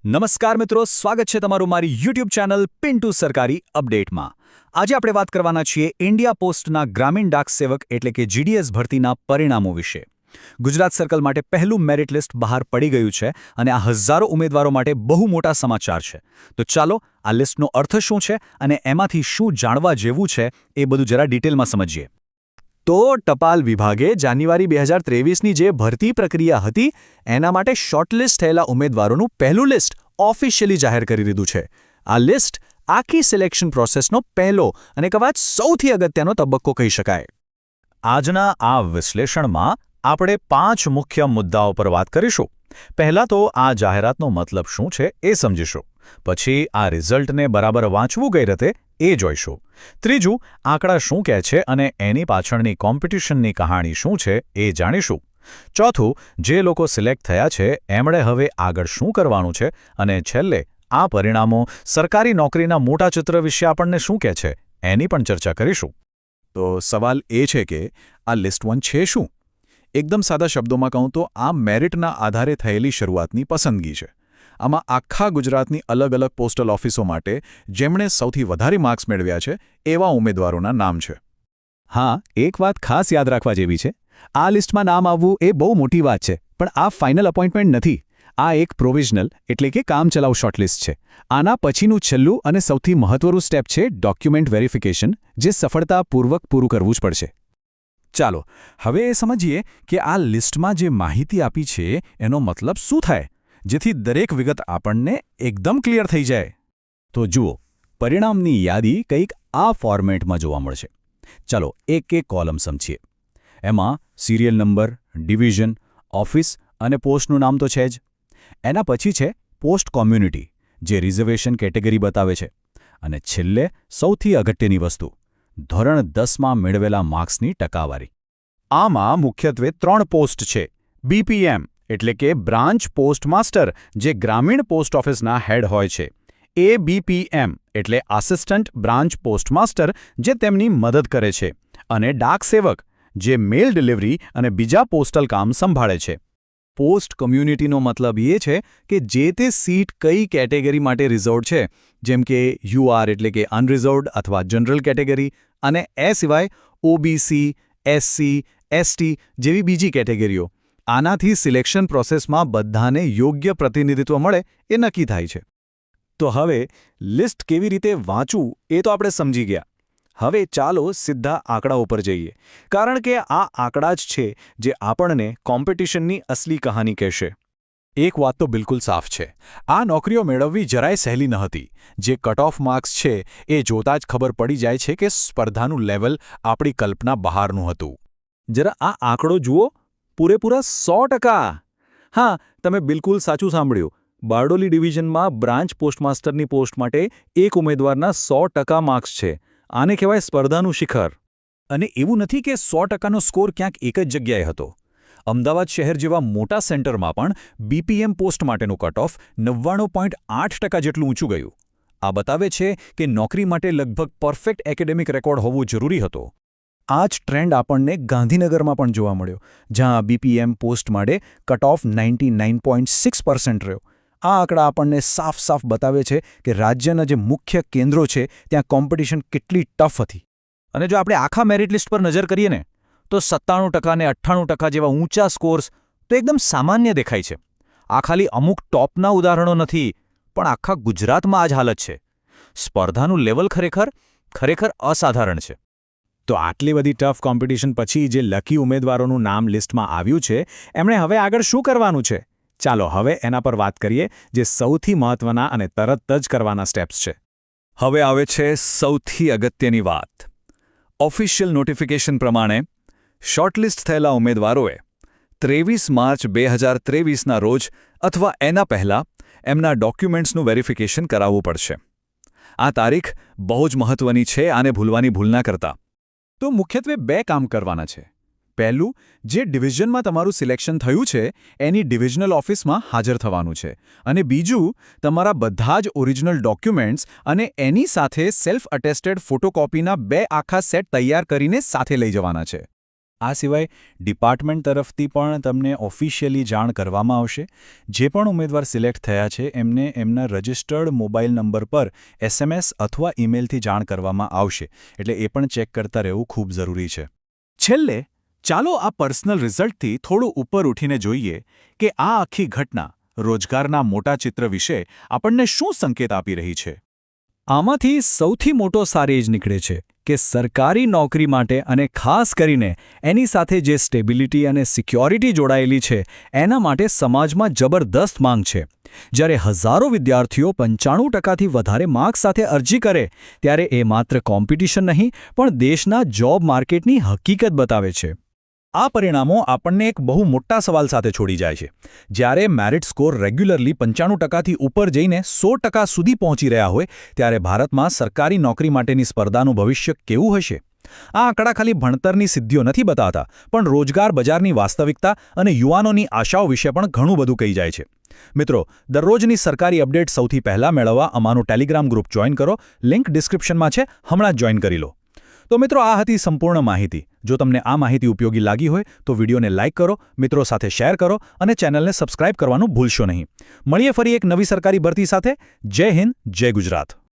નમસ્કાર મિત્રો, સ્વાગત છે તમારું મારી યુટ્યુબ ચેનલ પિન્ટુ સરકારી અપડેટમાં। આજે આપણે વાત કરવાના છીએ ઇન્ડિયા પોસ્ટના ગ્રામીણ ડાક સેવક એટલે કે જીડીએસ ભરતીના પરિણામો વિશે। ગુજરાત સર્કલ માટે પહેલું મેરિટ લિસ્ટ બહાર પડી ગયું છે અને આ હજારો ઉમેદવારો માટે બહુ મોટા સમાચાર છે। તો ચાલો આ લિસ્ટનો અર્થ શું છે અને એમાંથી શું જાણવા જેવું છે એ બધું જરા ડિટેલમાં સમજીએ। તો ટપાલ વિભાગે જાન્યુઆરી 2023ની જે ભરતી પ્રક્રિયા હતી એના માટે શોર્ટલિસ્ટ થયેલા ઉમેદવારોનું પહેલું લિસ્ટ ઓફિશિયલી જાહેર કરી દીધું છે। આ લિસ્ટ આખી સિલેક્શન પ્રોસેસનો પહેલો અને કદાચ સૌથી અગત્યનો તબક્કો કહી શકાય। આજના આ વિશ્લેષણમાં આપણે 5 મુખ્ય મુદ્દાઓ પર વાત કરીશું। પહેલા તો આ જાહેરાતનો મતલબ શું છે એ સમજીશું, પછી આ રિઝલ્ટને બરાબર વાંચવું કઈ રીતે એ જોઈશું, ત્રીજું આંકડા શું કહે છે અને એની પાછળની કોમ્પિટિશનની કહાણી શું છે એ જાણીશું, ચોથું જે લોકો સિલેક્ટ થયા છે એમણે હવે આગળ શું કરવાનું છે અને છેલ્લે આ પરિણામો સરકારી નોકરીના મોટા ચિત્ર વિશે આપણને શું કહે છે એની પણ ચર્ચા કરીશું। તો સવાલ એ છે કે આ લિસ્ટ 1 છે શું? એકદમ સાદા શબ્દોમાં કહું તો આ મેરિટના આધારે થયેલી શરૂઆતની પસંદગી છે। આમાં આખા ગુજરાતની અલગ અલગ પોસ્ટલ ઓફિસો માટે જેમણે સૌથી વધારે માર્ક્સ મેળવ્યા છે એવા ઉમેદવારોના નામ છે। હા, એક વાત ખાસ યાદ રાખવા જેવી છે, આ લિસ્ટમાં નામ આવવું એ બહુ મોટી વાત છે, પણ આ ફાઇનલ અપોઇન્ટમેન્ટ નથી। આ એક પ્રોવિઝનલ એટલે કે કામચલાઉ શોર્ટલિસ્ટ છે। આના પછીનું છેલ્લું અને સૌથી મહત્વનું સ્ટેપ છે ડોક્યુમેન્ટ વેરિફિકેશન, જે સફળતાપૂર્વક પૂરું કરવું જ પડશે। ચાલો હવે એ સમજીએ કે આ લિસ્ટમાં જે માહિતી આપી છે એનો મતલબ શું થાય, જેથી દરેક વિગત આપણને એકદમ ક્લિયર થઈ જાય। તો જુઓ, પરિણામની યાદી કંઈક આ ફોર્મેટમાં જોવા મળશે। ચાલો એક એક કોલમ સમજીએ। એમાં સિરિયલ નંબર, ડિવિઝન, ઓફિસ અને પોસ્ટનું નામ તો છે જ। એના પછી છે પોસ્ટ કોમ્યુનિટી, જે રિઝર્વેશન કેટેગરી બતાવે છે, અને છેલ્લે સૌથી અગત્યની વસ્તુ, ધોરણ 10માં મેળવેલા માર્ક્સની ટકાવારી। આમાં મુખ્યત્વે 3 પોસ્ટ છે। બીપીએમ એટલે કે બ્રાન્ચ પોસ્ટ માસ્ટર, જે ગ્રામીણ પોસ્ટ ઓફિસના હેડ હોય છે, એબીપીએમ એટલે આસિસ્ટન્ટ બ્રાન્ચ પોસ્ટ માસ્ટર, જે તેમની મદદ કરે છે, અને ડાક સેવક, જે મેલ ડિલિવરી અને બીજા પોસ્ટલ કામ સંભાળે છે। પોસ્ટ કમ્યુનિટીનો મતલબ એ છે કે જે તે સીટ કઈ કેટેગરી માટે રિઝર્વડ છે, જેમ કે યુઆર એટલે કે અનરિઝર્વડ અથવા જનરલ કેટેગરી, અને એ સિવાય ઓબીસી, એસસી, એસટી જેવી બીજી કેટેગરીઓ। આનાથી સિલેક્શન પ્રોસેસમાં બધાને યોગ્ય પ્રતિનિધિત્વ મળે એ નક્કી થાય છે। તો હવે લિસ્ટ કેવી રીતે વાંચવું એ તો આપણે સમજી ગયા। હવે ચાલો સીધા આંકડા ઉપર જઈએ, કારણ કે આ આંકડા જ છે જે આપણને કોમ્પિટિશનની અસલી કહાની કહેશે। એક વાત તો બિલકુલ સાફ છે, આ નોકરીઓ મેળવવી જરાય સહેલી ન હતી। જે કટ ઓફ માર્ક્સ છે એ જોતાં જ ખબર પડી જાય છે કે સ્પર્ધાનું લેવલ આપણી કલ્પના બહારનું હતું। જરા આ આંકડો જુઓ, પૂરેપૂરા 100%। હા, તમે બિલકુલ સાચું સાંભળ્યું। બારડોલી ડિવિઝનમાં બ્રાન્ચ પોસ્ટમાસ્ટરની પોસ્ટ માટે એક ઉમેદવારના 100% માર્ક્સ છે। આને કહેવાય સ્પર્ધાનું શિખર। અને એવું નથી કે 100%નો સ્કોર ક્યાંક એક જ જગ્યાએ હતો। અમદાવાદ શહેર જેવા મોટા સેન્ટરમાં પણ બીપીએમ પોસ્ટ માટેનું કટ ઓફ 99.8% જેટલું ઊંચું ગયું। આ બતાવે છે કે નોકરી માટે લગભગ પરફેક્ટ એકેડેમિક રેકોર્ડ હોવો જરૂરી હતો। આ જ ટ્રેન્ડ આપણને ગાંધીનગરમાં પણ જોવા મળ્યો, જ્યાં બીપીએમ પોસ્ટ માટે કટ ઓફ 99.6% રહ્યો। આ આંકડા આપણને સાફ સાફ બતાવે છે કે રાજ્યના જે મુખ્ય કેન્દ્રો છે ત્યાં કોમ્પિટિશન કેટલી ટફ હતી। અને જો આપણે આખા મેરિટ લિસ્ટ પર નજર કરીએ ને, તો 97% અને 98% જેવા ઊંચા સ્કોર્સ તો એકદમ સામાન્ય દેખાય છે। આ ખાલી અમુક ટોપના ઉદાહરણો નથી, પણ આખા ગુજરાતમાં આ જ હાલત છે। સ્પર્ધાનું લેવલ ખરેખર અસાધારણ છે। તો આટલી બધી ટફ કોમ્પિટિશન પછી જે લકી ઉમેદવારોનું નામ લિસ્ટમાં આવ્યું છે, એમણે હવે આગળ શું કરવાનું છે? ચાલો હવે એના પર વાત કરીએ, જે સૌથી મહત્વના અને તરત જ કરવાના સ્ટેપ્સ છે। હવે આવે છે સૌથી અગત્યની વાત। ઓફિશિયલ નોટિફિકેશન પ્રમાણે શોર્ટલિસ્ટ થયેલા ઉમેદવારોએ 23 માર્ચ 2023ના રોજ અથવા એના પહેલાં એમના ડોક્યુમેન્ટ્સનું વેરિફિકેશન કરાવવું પડશે। આ તારીખ બહુ જ મહત્વની છે, આને ભૂલવાની ભૂલ ના કરતા। તો મુખ્યત્વે 2 કામ કરવાના છે। પહેલું, જે ડિવિઝનમાં તમારું સિલેક્શન થયું છે એની ડિવિઝનલ ઓફિસમાં હાજર થવાનું છે, અને બીજું, તમારા બધા જ ઓરિજિનલ ડોક્યુમેન્ટ્સ અને એની સાથે સેલ્ફ અટેસ્ટેડ ફોટોકોપીના 2 આખા સેટ તૈયાર કરીને સાથે લઈ જવાના છે। આ સિવાય ડિપાર્ટમેન્ટ તરફથી પણ તમને ઓફિશિયલી જાણ કરવામાં આવશે. જે પણ ઉમેદવાર સિલેક્ટ થયા છે એમને એમના રજિસ્ટર્ડ મોબાઈલ નંબર પર SMS અથવા ઈમેલથી જાણ કરવામાં આવશે. એટલે એ પણ ચેક કરતા રહેવું ખૂબ જરૂરી છે. છેલ્લે ચાલો આ પર્સનલ રિઝલ્ટથી થોડું ઉપર ઉઠીને જોઈએ કે આ આખી ઘટના રોજગારના મોટા ચિત્ર વિશે આપણને શું સંકેત આપી રહી છે. આમાંથી સૌથી મોટો સાર એ જ નીકળે છે કે સરકારી નોકરી માટે અને ખાસ કરીને એની સાથે જે સ્ટેબિલિટી અને સિક્યોરિટી જોડાયેલી છે એના માટે સમાજમાં જબરદસ્ત માંગ છે. જ્યારે હજારો વિદ્યાર્થીઓ 95%થી વધારે માર્ક્સ સાથે અરજી કરે ત્યારે એ માત્ર કોમ્પિટિશન નહીં પણ દેશના જોબ માર્કેટની હકીકત બતાવે છે. આ પરિણામો આપણને એક બહુ મોટા સવાલ સાથે છોડી જાય છે. જ્યારે મેરિટ સ્કોર રેગ્યુલરલી 95%થી ઉપર જઈને 100% સુધી પહોંચી રહ્યા હોય ત્યારે ભારતમાં સરકારી નોકરી માટેની સ્પર્ધાનું ભવિષ્ય કેવું હશે? આ આંકડા ખાલી ભણતરની સિદ્ધિઓ નથી બતાવતા પણ રોજગાર બજારની વાસ્તવિકતા અને યુવાનોની આશાઓ વિશે પણ ઘણું બધું કહી જાય છે. મિત્રો, દરરોજની સરકારી અપડેટ સૌથી પહેલાં મેળવવા અમારું ટેલિગ્રામ ગ્રુપ જોઈન કરો. લિંક ડિસ્ક્રિપ્શનમાં છે, હમણાં જ જોઈન કરી લો. તો મિત્રો, આ હતી સંપૂર્ણ માહિતી. જો તમને આ માહિતી ઉપયોગી લાગી હોય તો વિડીયોને લાઇક કરો, મિત્રો સાથે શેર કરો અને ચેનલને સબસ્ક્રાઇબ કરવાનું ભૂલશો નહીં. મળીએ ફરી એક નવી સરકારી ભરતી સાથે. જય હિન્દ, જય ગુજરાત.